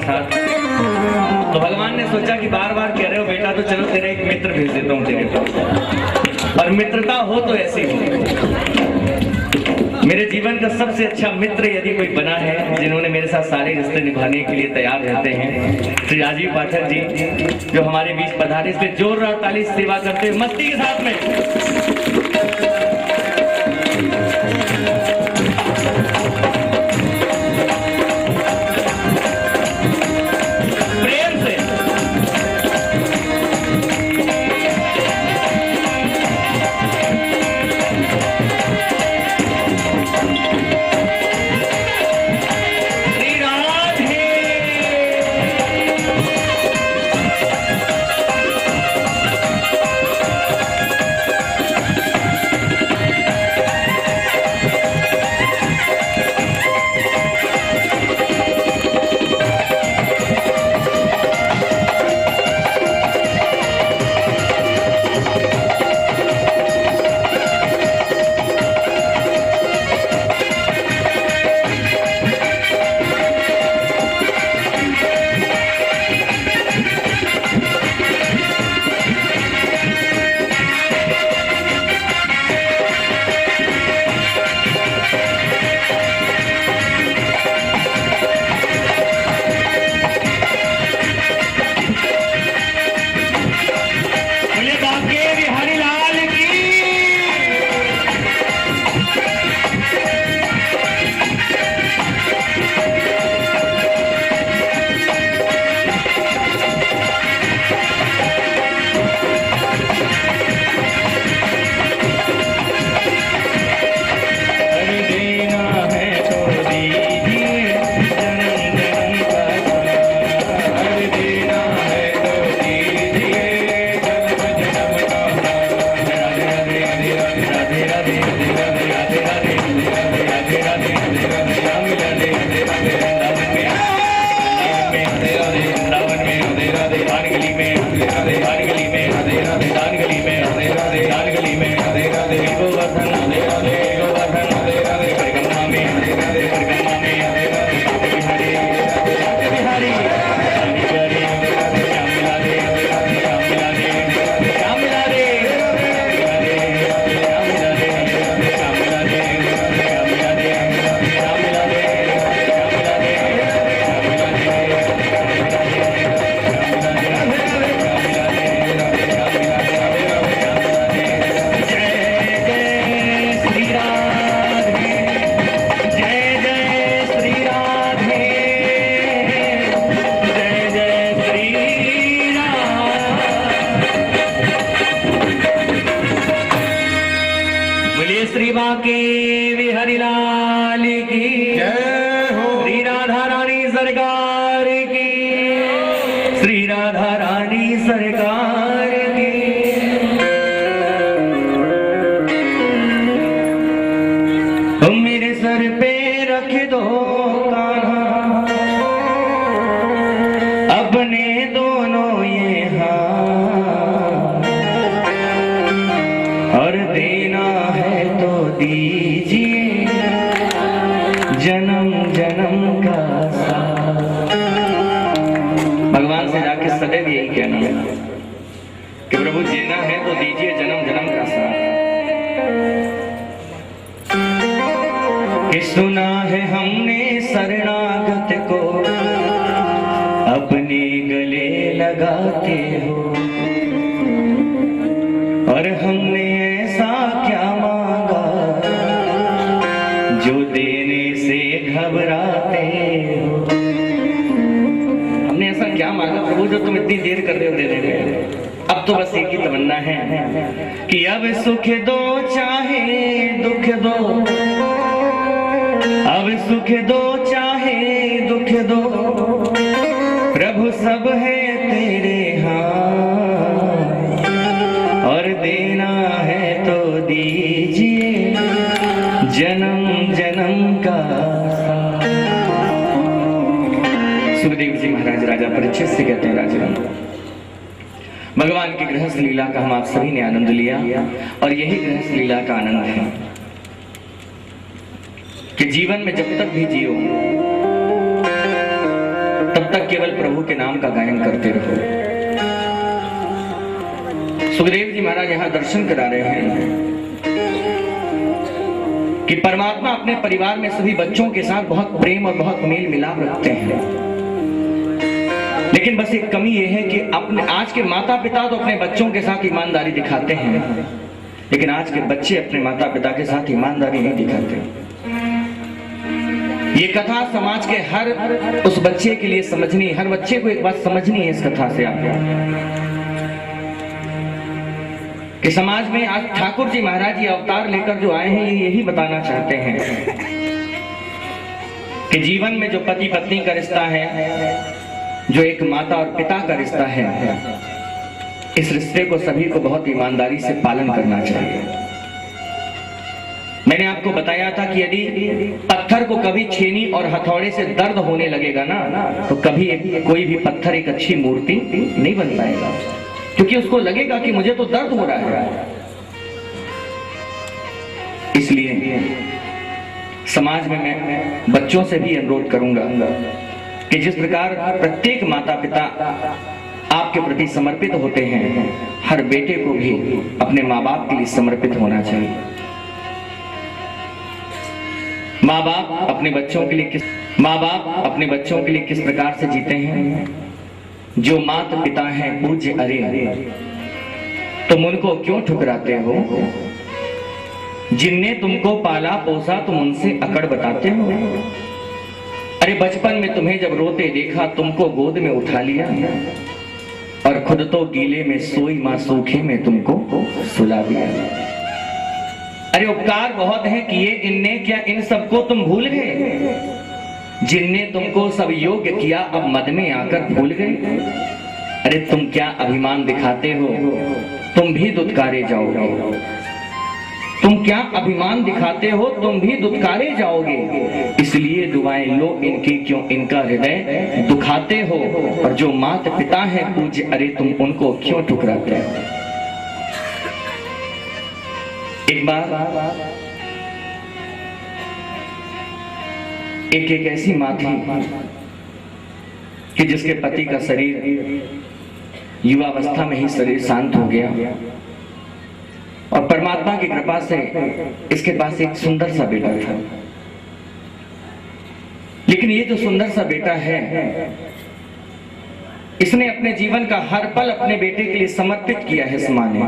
साथ। तो भगवान ने सोचा कि बार बार कह रहे हो बेटा, तो चलो तेरा एक मित्र भेज देता हूँ तेरे पास, और मित्रता हो तो ऐसी हो। मेरे जीवन का सबसे अच्छा मित्र यदि कोई बना है, जिन्होंने मेरे साथ सारे रिश्ते निभाने के लिए तैयार रहते हैं, श्री राजीव पाठक जी, जो हमारे बीच पधारे, इसलिए जोरदार ताली से सेवा करते हुए मस्ती के साथ में। भगवान से जाके सदैव यही कहना है कि प्रभु जीना है तो दीजिए जन्म जन्म का साथ। कि सुना है हमने शरणागत को अपने गले लगाते हो, और हमने ऐसा क्या मांगा जो देने से घबराते हो। हमने ऐसा क्या मांगा प्रभु जो तुम इतनी देर कर रहे हो देने में। अब तो बस एक ही तमन्ना है कि अब सुख दो चाहे दुख दो, अब सुख दो चाहे दुख दो, प्रभु सब है तेरे हाथ, और देना है तो दीजिए जन्म जन्म का साथ। सुखदेव जी महाराज राजा परीक्षित से कहते हैं, राजन भगवान की गृहस्थ लीला का हम आप सभी ने आनंद लिया, और यही गृहस्थ लीला का आनंद है कि जीवन में जब तक भी जियो तब तक केवल प्रभु के नाम का गायन करते रहो। सुखदेव जी महाराज यहाँ दर्शन करा रहे हैं कि परमात्मा अपने परिवार में सभी बच्चों के साथ बहुत प्रेम और बहुत मेल मिलाप रखते हैं, लेकिन बस एक कमी यह है कि अपने आज के माता पिता तो अपने बच्चों के साथ ईमानदारी दिखाते हैं, लेकिन आज के बच्चे अपने माता पिता के साथ ईमानदारी नहीं दिखाते। ये कथा समाज के हर उस बच्चे के लिए समझनी, हर बच्चे को एक बात समझनी है इस कथा से आपको, कि समाज में आज ठाकुर जी महाराज ये अवतार लेकर जो आए हैं, ये यही बताना चाहते हैं कि जीवन में जो पति पत्नी का रिश्ता है, जो एक माता और पिता का रिश्ता है, इस रिश्ते को सभी को बहुत ईमानदारी से पालन करना चाहिए। मैंने आपको बताया था कि यदि पत्थर को कभी छेनी और हथौड़े से दर्द होने लगेगा ना, तो कभी कोई भी पत्थर एक अच्छी मूर्ति नहीं बन पाएगा, क्योंकि उसको लगेगा कि मुझे तो दर्द हो रहा है। इसलिए समाज में मैं बच्चों से भी अनुरोध करूंगा कि जिस प्रकार प्रत्येक माता पिता आपके प्रति समर्पित होते हैं, हर बेटे को भी अपने माँ बाप के लिए समर्पित होना चाहिए। माँ बाप अपने बच्चों के लिए किस प्रकार से जीते हैं? जो माता पिता हैं पूज्य अरे तुम उनको क्यों ठुकराते हो? जिनने तुमको पाला पोसा तुम उनसे अकड़ बताते हो। अरे बचपन में तुम्हें जब रोते देखा तुमको गोद में उठा लिया, और खुद तो गीले में सोई मां सूखे में तुमको सुला दिया। अरे उपकार बहुत है किए इनने, क्या इन सबको तुम भूल गए? जिनने तुमको सब योग्य किया अब मद में आकर भूल गए। अरे तुम क्या अभिमान दिखाते हो, तुम भी दुत्कारे जाओगे। तुम क्या अभिमान दिखाते हो, तुम भी दुत्कारे जाओगे। इसलिए दुआएं लो इनकी, क्यों इनका हृदय दुखाते हो। और जो माता पिता है पूज्य अरे तुम उनको क्यों ठुकराते हो? एक बार एक ऐसी माँ थी कि जिसके पति का शरीर युवावस्था में ही शरीर शांत हो गया, और परमात्मा की कृपा से इसके पास एक सुंदर सा बेटा था। लेकिन ये जो सुंदर सा बेटा है, इसने अपने जीवन का हर पल अपने बेटे के लिए समर्पित किया है इस माँ ने,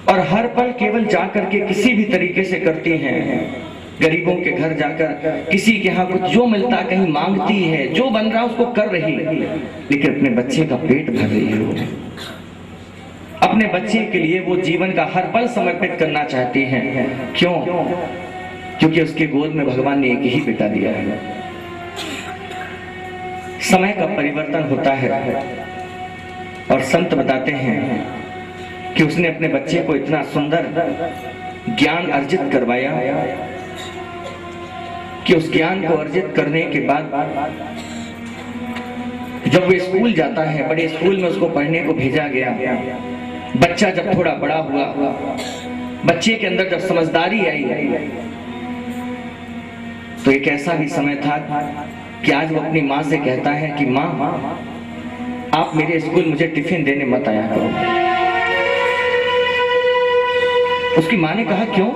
और हर पल केवल जाकर के किसी भी तरीके से करती हैं। गरीबों के घर जाकर किसी के यहाँ कुछ जो मिलता कहीं मांगती है, जो बन रहा उसको कर रही, लेकिन अपने बच्चे का पेट भर रही है। अपने बच्चे के लिए वो जीवन का हर पल समर्पित करना चाहती हैं। क्यों? क्योंकि उसके गोद में भगवान ने एक ही बेटा दिया है। समय का परिवर्तन होता है, और संत बताते हैं कि उसने अपने बच्चे को इतना सुंदर ज्ञान अर्जित करवाया कि उस ज्ञान को अर्जित करने के बाद जब वो स्कूल जाता है, बड़े स्कूल में उसको पढ़ने को भेजा गया। बच्चा जब थोड़ा बड़ा हुआ, बच्चे के अंदर जब समझदारी आई, तो एक ऐसा भी समय था कि आज वो अपनी माँ से कहता है कि माँ आप मेरे स्कूल मुझे टिफिन देने मत आया करो। उसकी माँ ने कहा क्यों?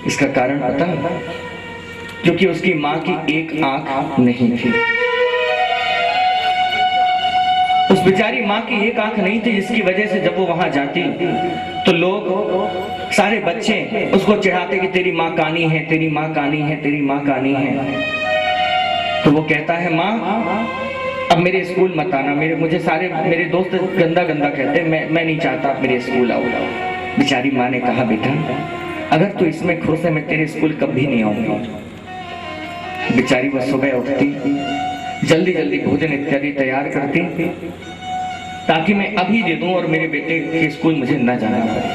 इसका कारण पता? क्योंकि उसकी माँ की एक आंख नहीं थी। उस बेचारी माँ की एक आंख नहीं थी, जिसकी वजह से जब वो वहां जाती तो लोग सारे बच्चे उसको चिढ़ाते कि तेरी माँ कानी है, तेरी माँ कानी है, तेरी माँ कानी है। तो वो कहता है माँ अब मेरे स्कूल मत आना, मेरे दोस्त गंदा गंदा कहते हैं, मैं नहीं चाहता आप मेरे स्कूल आओ। बेचारी माँ ने कहा बेटा अगर तू इसमें खुश है मैं तेरे स्कूल कभी नहीं आऊंगी। बेचारी वो सुबह उठती, जल्दी जल्दी भोजन इत्यादि तैयार करती ताकि मैं अभी दे दूं और मेरे बेटे के स्कूल मुझे न जाना पड़े।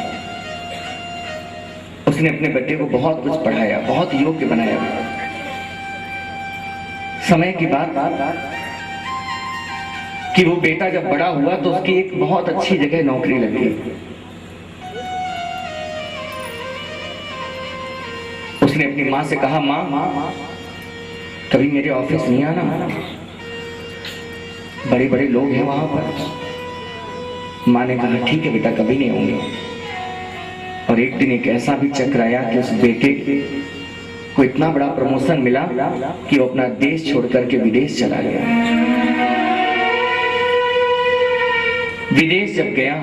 उसने अपने बेटे को बहुत कुछ पढ़ाया, बहुत योग्य बनाया। समय की बात कि वो बेटा जब बड़ा हुआ तो उसकी एक बहुत अच्छी जगह नौकरी लगी। उसने अपनी माँ से कहा माँ कभी मेरे ऑफिस नहीं आना, बड़े बड़े लोग हैं वहां पर। माँ ने कहा ठीक है बेटा, कभी नहीं आऊंगी। और एक दिन एक ऐसा भी चक्र आया कि उस बेटे को इतना बड़ा प्रमोशन मिला कि वो अपना देश छोड़ करके विदेश चला गया। विदेश जब गया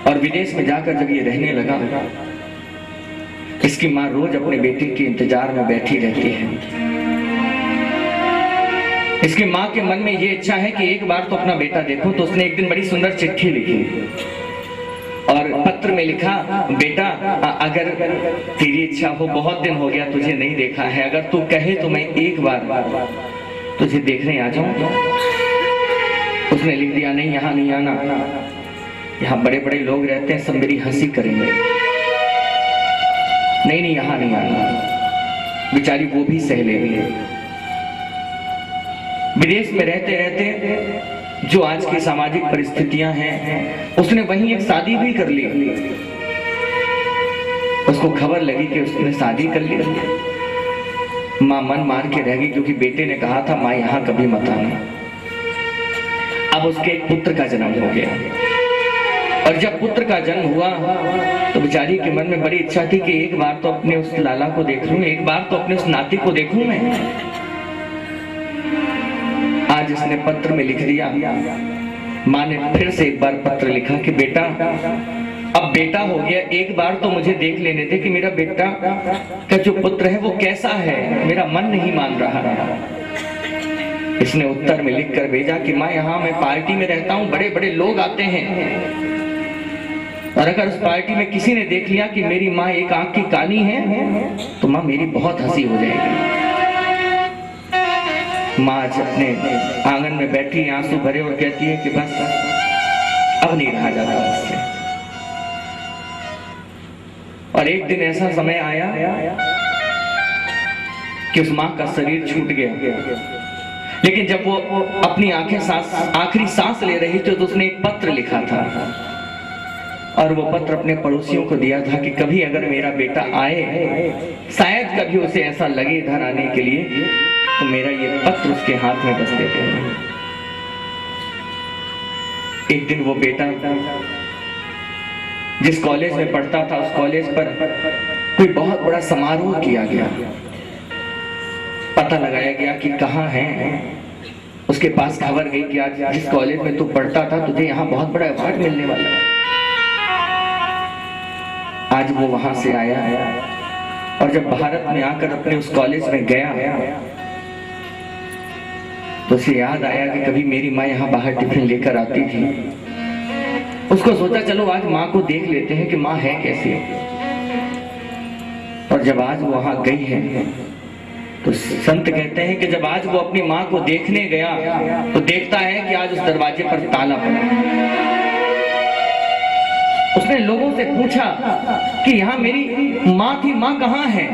और विदेश में जाकर जब ये रहने लगा, इसकी माँ रोज अपने बेटे के इंतजार में बैठी रहती है। इसकी माँ के मन में ये इच्छा है कि एक बार तो अपना बेटा देखो। तो उसने एक दिन बड़ी सुंदर चिट्ठी लिखी और पत्र में लिखा, बेटा अगर तेरी इच्छा हो, बहुत दिन हो गया तुझे नहीं देखा है, अगर तू कहे तो मैं एक बार तुझे देखने आ जाऊं। उसने लिख दिया, नहीं यहाँ नहीं आना, यहाँ बड़े बड़े लोग रहते हैं, सब मेरी हंसी करेंगे। नहीं यहाँ नहीं आना। बेचारी वो भी सह लेगी। विदेश में रहते रहते जो आज की सामाजिक परिस्थितियां हैं, उसने वहीं एक शादी भी कर ली। उसको खबर लगी कि उसने शादी कर ली। माँ मन मार के रह गई, क्योंकि बेटे ने कहा था माँ यहाँ कभी मत आना। अब उसके एक पुत्र का जन्म हो गया और जब पुत्र का जन्म हुआ तो बेचारी के मन में बड़ी इच्छा थी कि एक बार तो अपने उस लाला को देख लूं, एक बार तो अपने उस नाती को देखूं मैं। आज इसने पत्र में लिख दिया। माँ ने फिर से एक बार पत्र लिखा कि बेटा अब बेटा हो गया, एक बार तो मुझे देख लेने दे कि मेरा बेटा का जो पुत्र है वो कैसा है, मेरा मन नहीं मान रहा। इसने उत्तर में लिख कर भेजा कि माँ यहाँ मैं पार्टी में रहता हूँ, बड़े बड़े लोग आते हैं, और अगर उस पार्टी में किसी ने देख लिया कि मेरी माँ एक आंख की कानी है तो माँ मेरी बहुत हंसी हो जाएगी। माँ आज अपने आंगन में बैठी आंसू भरे और कहती है कि बस अब नहीं रहा जाता उससे। और एक दिन ऐसा समय आया कि उस माँ का शरीर छूट गया, लेकिन जब वो अपनी आखिरी सांस ले रही थी तो उसने एक पत्र लिखा था और वो पत्र अपने पड़ोसियों को दिया था कि कभी अगर मेरा बेटा आए, शायद कभी उसे ऐसा लगे इधर आने के लिए, तो मेरा ये पत्र उसके हाथ में बस देते हैं। एक दिन वो बेटा जिस कॉलेज में पढ़ता था उस कॉलेज पर कोई बहुत बड़ा समारोह किया गया। पता लगाया गया कि कहाँ है। उसके पास खबर गई कि आज जिस कॉलेज में तू पढ़ता था तुझे यहाँ बहुत बड़ा अवार्ड मिलने वाला है। आज वो वहां से आया और जब भारत में आकर अपने उस कॉलेज में गया तो उसे याद आया कि कभी मेरी माँ यहाँ बाहर टिफिन लेकर आती थी। उसको सोचा चलो आज माँ को देख लेते हैं कि माँ है कैसी। और जब आज वो वहां गई है तो संत कहते हैं कि जब आज वो अपनी माँ को देखने गया तो देखता है कि आज उस दरवाजे पर ताला पड़ा। उसने लोगों से पूछा कि यहाँ मेरी माँ थी, माँ कहाँ है?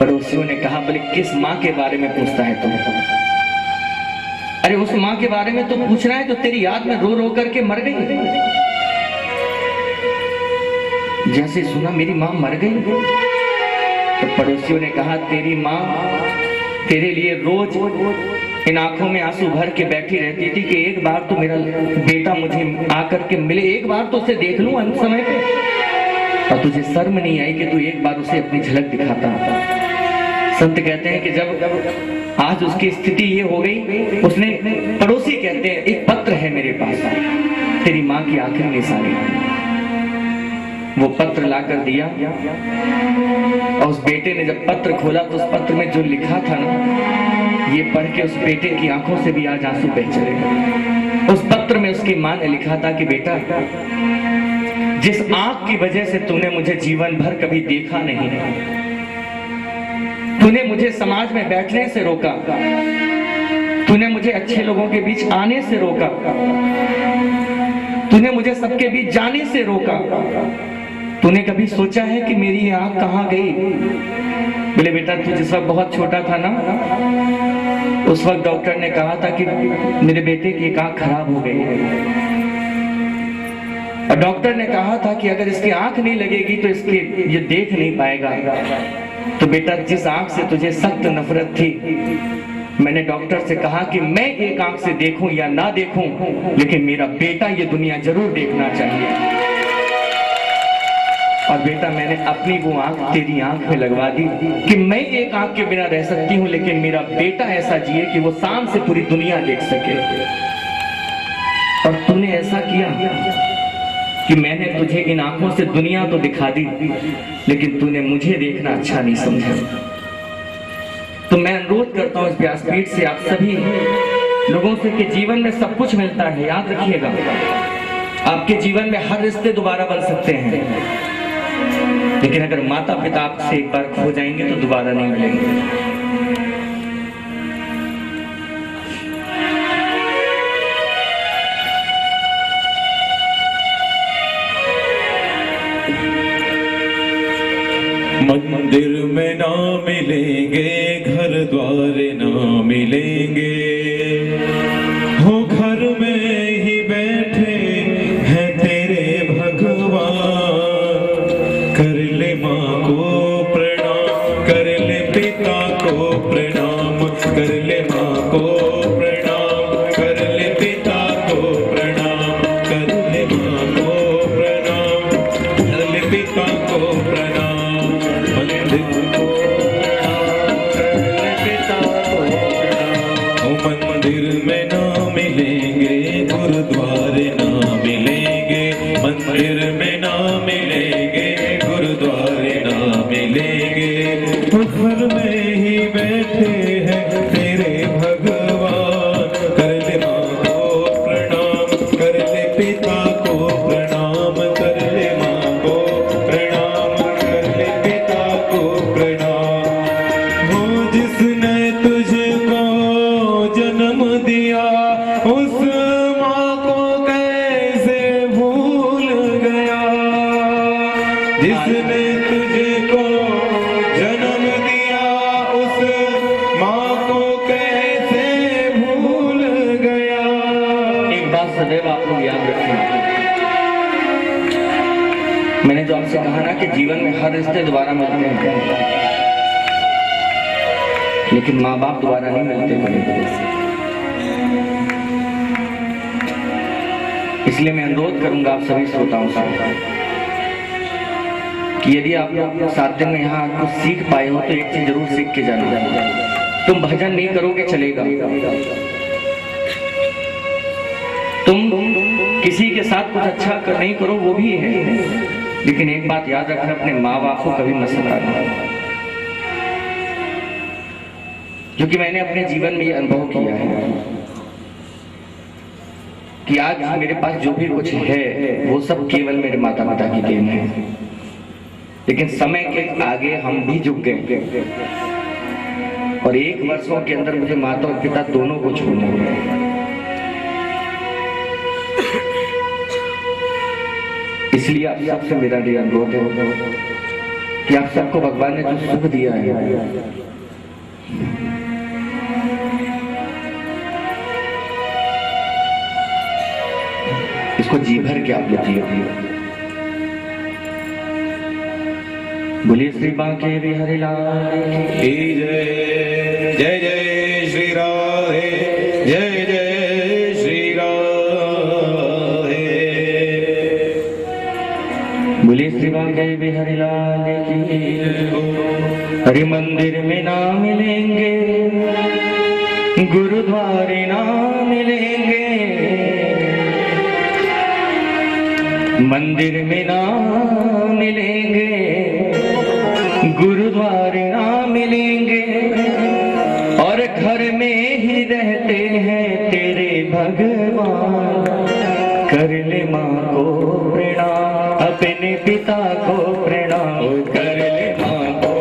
पड़ोसियों ने कहा, बोले किस माँ के बारे में पूछता है तुम? अरे उस माँ के बारे में तो पूछ रहा है जो तेरी याद में रो रो करके मर गई। जैसे सुना मेरी माँ मर गई तो पड़ोसियों ने कहा, तेरी माँ तेरे लिए रोज इन आंखों में आंसू भर के बैठी रहती थी कि एक बार तो मेरा बेटा मुझे आकर के मिले, एक बार तो उसे देख लूं अंत समय पे। और तुझे शर्म नहीं आई कि तू एक बार उसे अपनी झलक दिखाता। संत कहते हैं कि जब आज उसकी स्थिति ये हो गई, उसने पड़ोसी कहते हैं एक पत्र है मेरे पास, तेरी माँ की आखिरी निशानी। वो पत्र लाकर दिया और उस बेटे ने जब पत्र खोला तो उस पत्र में जो लिखा था ना, ये पढ़ के उस बेटे की आंखों से भी आज आंसू बह चले। उस पत्र में उसकी माँ ने लिखा था कि बेटा, जिस आंख की वजह से तूने मुझे जीवन भर कभी देखा नहीं, तूने मुझे समाज में बैठने से रोका, तूने मुझे अच्छे लोगों के बीच आने से रोका, तूने मुझे सबके बीच जाने से रोका, तूने कभी सोचा है कि मेरी आंख कहाँ गई? बोले बेटा, तू जिस वक्त बहुत छोटा था ना, उस वक्त डॉक्टर ने कहा था कि मेरे बेटे की एक आंख खराब हो गई है और डॉक्टर ने कहा था कि अगर इसकी आंख नहीं लगेगी तो इसके ये देख नहीं पाएगा। तो बेटा जिस आंख से तुझे सख्त नफरत थी, मैंने डॉक्टर से कहा कि मैं एक आंख से देखूं या ना देखूं, लेकिन मेरा बेटा ये दुनिया जरूर देखना चाहिए। और बेटा मैंने अपनी वो आंख तेरी आंख में लगवा दी कि मैं एक आंख के बिना रह सकती हूँ, लेकिन मेरा बेटा ऐसा जिए कि वो शान से पूरी दुनिया देख सके। और तूने ऐसा किया कि मैंने तुझे इन आंखों से दुनिया तो दिखा दी, लेकिन तूने मुझे देखना अच्छा नहीं समझा। तो मैं अनुरोध करता हूँ इस व्यासपीठ से आप सभी लोगों से कि जीवन में सब कुछ मिलता है, याद रखिएगा। आपके जीवन में हर रिश्ते दोबारा बन सकते हैं, लेकिन अगर माता पिता आपसे एक बार खो जाएंगे तो दोबारा नहीं मिलेंगे। मंदिर में ना मिलेंगे, घर द्वार ना मिलेंगे, हो घर में ही बैठे हैं तेरे भगवान। कर ले माँ को प्रणाम, कर ले पिता को प्रणाम, कर ले माँ को प्रणाम, कर ले पिता को प्रणाम, कर ले माँ को प्रणाम, कर ले पिता को प्रणाम। मंदिर में ना मिलेंगे, गुरुद्वारे ना मिलेंगे, मंदिर में ना मिलेंगे, गुरुद्वारे ना मिलेंगे, घर में ही बैठे हैं तेरे भगवान। कर ले माँ को प्रणाम, कर ले पिता को प्रणाम, कर ले माँ को प्रणाम, कर ले पिता को प्रणाम। हो जिसने तुझको जन्म दिया, उस माँ को कैसे भूल गया। जिसने तुझको जन्म दिया, उस माँ को कैसे भूल गया। एक बात सदैव आप लोग याद रखें, मैंने जो आपसे कहा ना कि जीवन में हर रिश्ते दोबारा मिलते हैं, लेकिन माँ बाप दोबारा नहीं मिलते कभी। इसलिए मैं अनुरोध करूंगा आप सभी श्रोताओं से कि यदि आप लोग 7 दिन में यहाँ कुछ सीख पाए हो तो एक चीज जरूर सीख के जाना। तुम भजन नहीं करोगे चलेगा, तुम किसी के साथ कुछ अच्छा नहीं करो वो भी है, लेकिन एक बात याद रखना, अपने माँ बाप को कभी मत सताना। क्योंकि मैंने अपने जीवन में ये अनुभव किया है कि आज मेरे पास जो भी कुछ है वो सब केवल मेरे माता पिता की देन है, लेकिन समय के आगे हम भी झुक गए और 1 वर्षों के अंदर मुझे माता और पिता दोनों को छोड़ना है। इसलिए आप सबसे मेरा ये अनुरोध है कि आप सबको भगवान ने जो सुख दिया है, इसको जी भर के आप लेती हो। बोलिए श्री बांके बिहारी लाल की जय। जय जय श्री राधे, जय जय श्री राधे। बोलिए श्री बांके बिहारी लाल की। हरि मंदिर में ना मिलेंगे, गुरुद्वारे ना मिलेंगे, मंदिर में ना मिलेंगे, गुरुद्वारे ना मिलेंगे, और घर में ही रहते हैं तेरे भगवान। कर ले माँ को प्रणाम, अपने पिता को प्रणाम, कर ले माँ को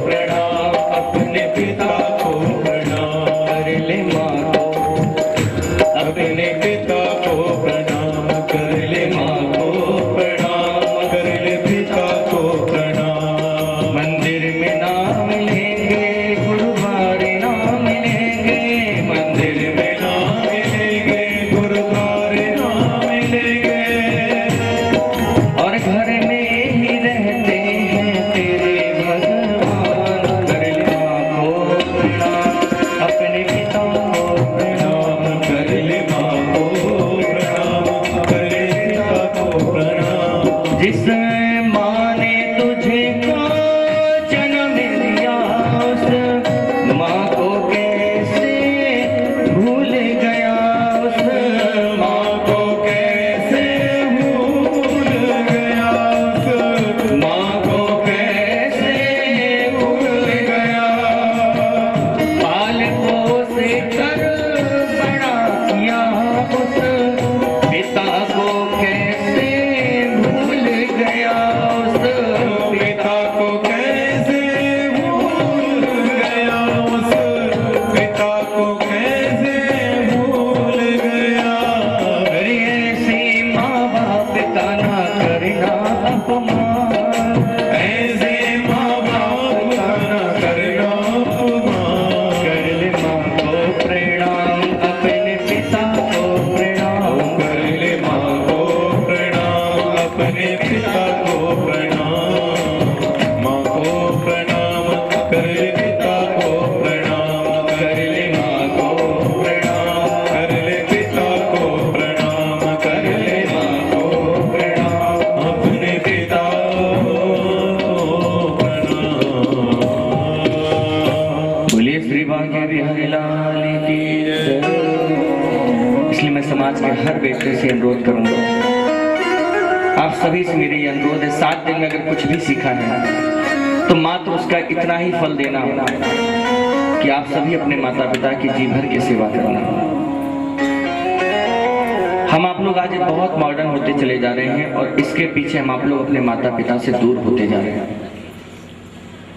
प्रणाम, अपने पिता को प्रणाम, कर ले माँ को अपने पिता को प्रणाम, कर ले माँ को प्रणाम, कर ले पिता को प्रणाम। मंदिर में ना मिलेंगे, गुरुद्वारे ना मिलेंगे, मंदिर में ना मिलेंगे, गुरुद्वारे बिहारी लाल की जय। इसलिए मैं समाज के हर बेटे से अनुरोध करूंगा, आप सभी से मेरी अनुरोध है, 7 दिन में अगर कुछ भी सीखा है तो मात्र उसका इतना ही फल देना कि आप सभी अपने माता पिता की जी भर की सेवा करना। हम आप लोग आज बहुत मॉडर्न होते चले जा रहे हैं और इसके पीछे हम आप लोग अपने माता पिता से दूर होते जा रहे हैं।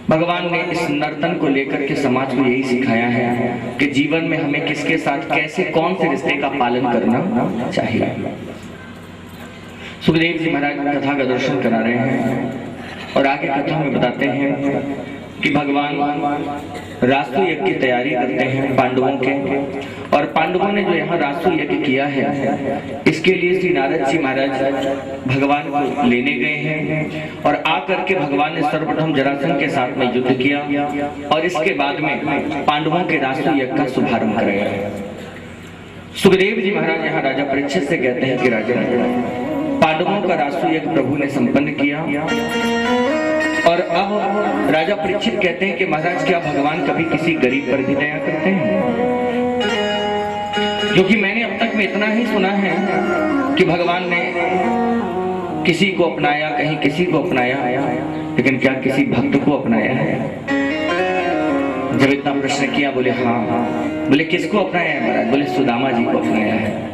भगवान ने इस नर्तन को लेकर के समाज को यही सिखाया है कि जीवन में हमें किसके साथ कैसे कौन से रिश्ते का पालन करना चाहिए। सुखदेव जी महाराज कथा का दर्शन करा रहे हैं और आगे कथा में बताते हैं कि भगवान रास्तु यज्ञ की तैयारी करते हैं पांडवों के, और पांडवों ने जो यहाँ रास्तु यज्ञ किया है इसके लिए श्री नारद जी महाराज भगवान को लेने गए हैं और आकर के भगवान ने सर्वप्रथम जरासंध के साथ में युद्ध किया और इसके बाद में पांडवों के रास्तु यज्ञ का शुभारंभ कराया। सुखदेव जी महाराज यहाँ राजा परीक्षित से कहते हैं कि राजा, पांडवों का रास्तु यज्ञ प्रभु ने संपन्न किया और अब राजा परीक्षित कहते हैं कि महाराज क्या भगवान कभी किसी गरीब पर भी दया करते हैं? क्योंकि मैंने अब तक में इतना ही सुना है कि भगवान ने किसी को अपनाया, कहीं किसी को अपनाया, लेकिन क्या किसी भक्त को अपनाया है? जब इतना प्रश्न किया बोले हाँ। बोले किसको अपनाया है महाराज? बोले सुदामा जी को अपनाया है।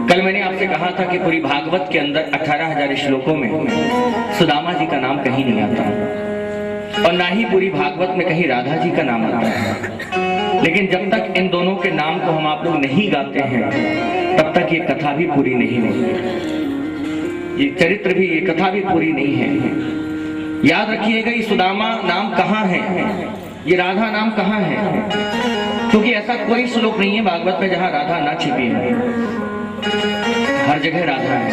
कल मैंने आपसे कहा था कि पूरी भागवत के अंदर 18,000 श्लोकों में सुदामा जी का नाम कहीं नहीं आता और ना ही पूरी भागवत में कहीं राधा जी का नाम आता है। लेकिन जब तक इन दोनों के नाम को हम आप लोग नहीं गाते हैं तब तक ये कथा भी पूरी नहीं है, ये चरित्र भी, ये कथा भी पूरी नहीं है। याद रखिएगा ये सुदामा नाम कहाँ है, ये राधा नाम कहाँ है, क्योंकि ऐसा कोई श्लोक नहीं है भागवत में जहाँ राधा ना छिपी है, हर जगह राधा है।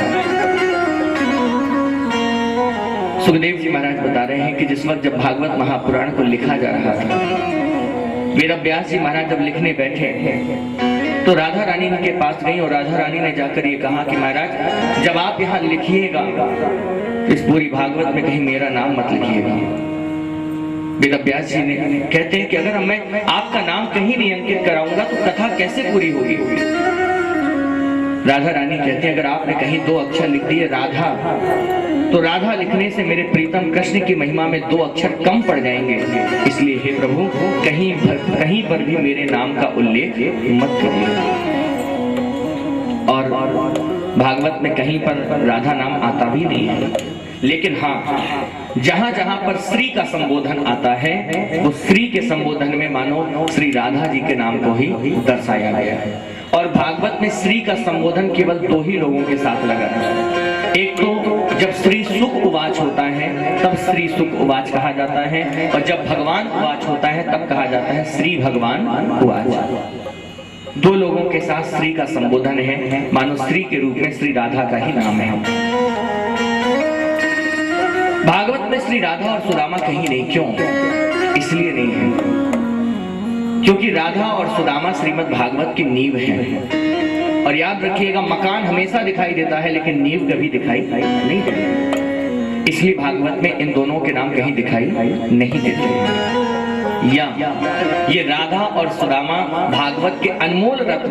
सुखदेव जी महाराज बता रहे हैं कि जिस वक्त जब भागवत महापुराण को लिखा जा रहा था, वेद व्यास जी महाराज जब लिखने बैठे तो राधा रानी के पास गई और राधा रानी ने जाकर ये कहा कि महाराज जब आप यहाँ लिखिएगा इस पूरी भागवत में कहीं मेरा नाम मत लिखिएगा। वेद व्यास जी ने कहते हैं कि अगर मैं आपका नाम कहीं नहीं अंकित कराऊंगा तो कथा कैसे पूरी होगी? राधा रानी कहते हैं अगर आपने कहीं 2 अक्षर लिख दिए राधा, तो राधा लिखने से मेरे प्रीतम कृष्ण की महिमा में 2 अक्षर कम पड़ जाएंगे, इसलिए हे प्रभु कहीं पर भी मेरे नाम का उल्लेख मत करिए। और भागवत में कहीं पर राधा नाम आता भी नहीं है, लेकिन हाँ जहां जहां पर श्री का संबोधन आता है वो श्री के संबोधन में मानो श्री राधा जी के नाम को ही दर्शाया गया है। और भागवत में श्री का संबोधन केवल 2 ही लोगों के साथ लगा है। एक तो जब श्री सुख उवाच होता है तब श्री सुख उवाच कहा जाता है, और जब भगवान उवाच होता है तब कहा जाता है श्री भगवान उवाच। 2 लोगों के साथ श्री का संबोधन है, मानो श्री के रूप में श्री राधा का ही नाम है। भागवत में श्री राधा और सुदामा कहीं नहीं, क्यों? इसलिए नहीं है क्योंकि राधा और सुदामा श्रीमद् भागवत की नींव है। और याद रखिएगा मकान हमेशा दिखाई देता है लेकिन नींव कभी दिखाई नहीं देती, इसलिए भागवत में इन दोनों के नाम कहीं दिखाई नहीं देते। या ये राधा और सुदामा भागवत के अनमोल रत्न